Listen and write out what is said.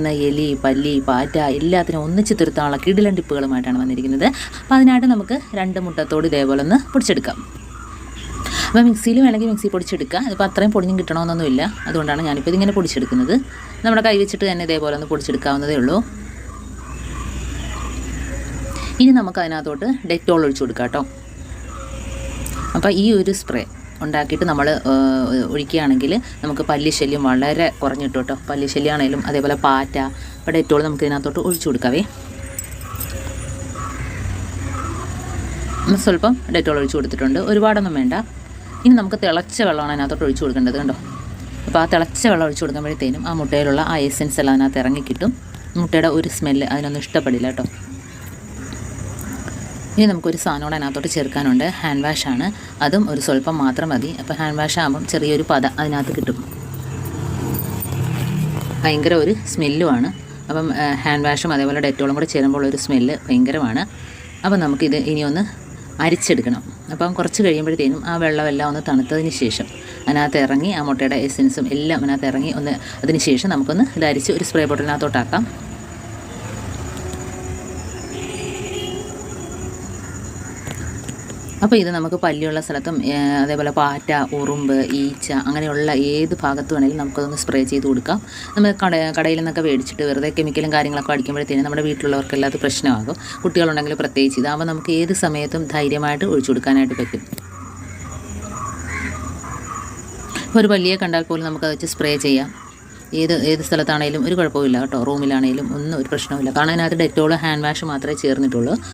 വന്നിരിക്കുന്ന എലി, പല്ലി, പാറ്റ എല്ലാത്തിനും ഒന്നിച്ച് തുരുത്താനുള്ള കിടിലൻ ടിപ്പുകളുമായിട്ടാണ് വന്നിരിക്കുന്നത്. അപ്പോൾ അതിനായിട്ട് നമുക്ക് 2 മുട്ടത്തോട് ഇതേപോലെ ഒന്ന് പൊടിച്ചെടുക്കാം. അപ്പോൾ മിക്സിയിൽ വേണമെങ്കിൽ മിക്സി പൊടിച്ചെടുക്കുക. അതിപ്പോൾ അത്രയും പൊടിഞ്ഞും കിട്ടണമെന്നൊന്നുമില്ല. അതുകൊണ്ടാണ് ഞാനിപ്പോൾ ഇതിങ്ങനെ പൊടിച്ചെടുക്കുന്നത്. നമ്മുടെ കൈ വെച്ചിട്ട് തന്നെ ഇതേപോലെ ഒന്ന് പൊടിച്ചെടുക്കാവുന്നതേ ഉള്ളൂ. ഇനി നമുക്ക് അതിനകത്തോട്ട് ഡെറ്റോൾ ഒഴിച്ചു കൊടുക്കാം കേട്ടോ. അപ്പോൾ ഈ ഒരു സ്പ്രേ ഉണ്ടാക്കിയിട്ട് നമ്മൾ ഒഴിക്കുകയാണെങ്കിൽ നമുക്ക് പല്ലിശല്യം വളരെ കുറഞ്ഞു കിട്ടും കേട്ടോ. പല്ലിശല്യമാണേലും അതേപോലെ പാറ്റ. അപ്പോൾ ഡെറ്റോൾ നമുക്ക് ഇതിനകത്തോട്ട് ഒഴിച്ചു കൊടുക്കാവേ. സ്വല്പം ഡെറ്റോൾ ഒഴിച്ചു കൊടുത്തിട്ടുണ്ട്, ഒരുപാടൊന്നും വേണ്ട. ഇനി നമുക്ക് തിളച്ച വെള്ളമാണ് അതിനകത്തോട്ട് ഒഴിച്ചു കൊടുക്കേണ്ടത് കണ്ടോ. അപ്പോൾ ആ തിളച്ച വെള്ളം ഒഴിച്ചു കൊടുക്കുമ്പോഴത്തേനും ആ മുട്ടയിലുള്ള ആ എസെൻസ് എല്ലാം അതിനകത്ത് ഇറങ്ങിക്കിട്ടും. മുട്ടയുടെ ഒരു സ്മെല്ല് അതിനൊന്നും ഇഷ്ടപ്പെടില്ല കേട്ടോ. ഇനി നമുക്കൊരു സാധനം കൂടെ അതിനകത്തോട്ട് ചേർക്കാനുണ്ട്. ഹാൻഡ് വാഷാണ്. അതും ഒരു സ്വല്പം മാത്രം മതി. അപ്പോൾ ഹാൻഡ് വാഷ് ആകുമ്പം ചെറിയൊരു പത അതിനകത്ത് കിട്ടും. ഭയങ്കര ഒരു സ്മെല്ലുമാണ്. അപ്പം ഹാൻഡ് വാഷും അതേപോലെ ഡെറ്റോളും കൂടെ ചേരുമ്പോൾ ഒരു സ്മെല്ല് ഭയങ്കരമാണ്. അപ്പം നമുക്കിത് ഇനിയൊന്ന് അരിച്ചെടുക്കണം. അപ്പം കുറച്ച് കഴിയുമ്പോഴത്തേനും ആ വെള്ളമെല്ലാം ഒന്ന് തണുത്തതിന് ശേഷം അതിനകത്ത് ഇറങ്ങി ആ മുട്ടയുടെ എസെൻസും എല്ലാം അതിനകത്ത് ഇറങ്ങി ഒന്ന് അതിന് ശേഷം നമുക്കൊന്ന് ഇത് അരിച്ച് ഒരു സ്പ്രേ ബോട്ടിലിനകത്തോട്ടാക്കാം. അപ്പോൾ ഇത് നമുക്ക് പല്ലിയുള്ള സ്ഥലത്തും അതേപോലെ പാറ്റ, ഉറുമ്പ്, ഈച്ച അങ്ങനെയുള്ള ഏത് ഭാഗത്ത് വേണമെങ്കിലും നമുക്കതൊന്ന് സ്പ്രേ ചെയ്ത് കൊടുക്കാം. നമ്മൾ കടയിൽ നിന്നൊക്കെ മേടിച്ചിട്ട് വെറുതെ കെമിക്കലും കാര്യങ്ങളൊക്കെ അടിക്കുമ്പോഴത്തേനും നമ്മുടെ വീട്ടിലുള്ളവർക്കെല്ലാം അത് പ്രശ്നമാകും. കുട്ടികളുണ്ടെങ്കിൽ പ്രത്യേകിച്ച് ഇതാകുമ്പോൾ നമുക്ക് ഏത് സമയത്തും ധൈര്യമായിട്ട് ഒഴിച്ചു കൊടുക്കാനായിട്ട് പറ്റും. ഇപ്പോൾ ഒരു പല്ലിയെ കണ്ടാൽ പോലും നമുക്കത് വെച്ച് സ്പ്രേ ചെയ്യാം. ഏത് സ്ഥലത്താണേലും ഒരു കുഴപ്പമില്ല കേട്ടോ. റൂമിലാണേലും ഒന്നും ഒരു പ്രശ്നമില്ല. കാരണം അതിനകത്ത് ഡെറ്റോൾ, ഹാൻഡ് വാഷ് മാത്രമേ ചേർന്നിട്ടുള്ളൂ.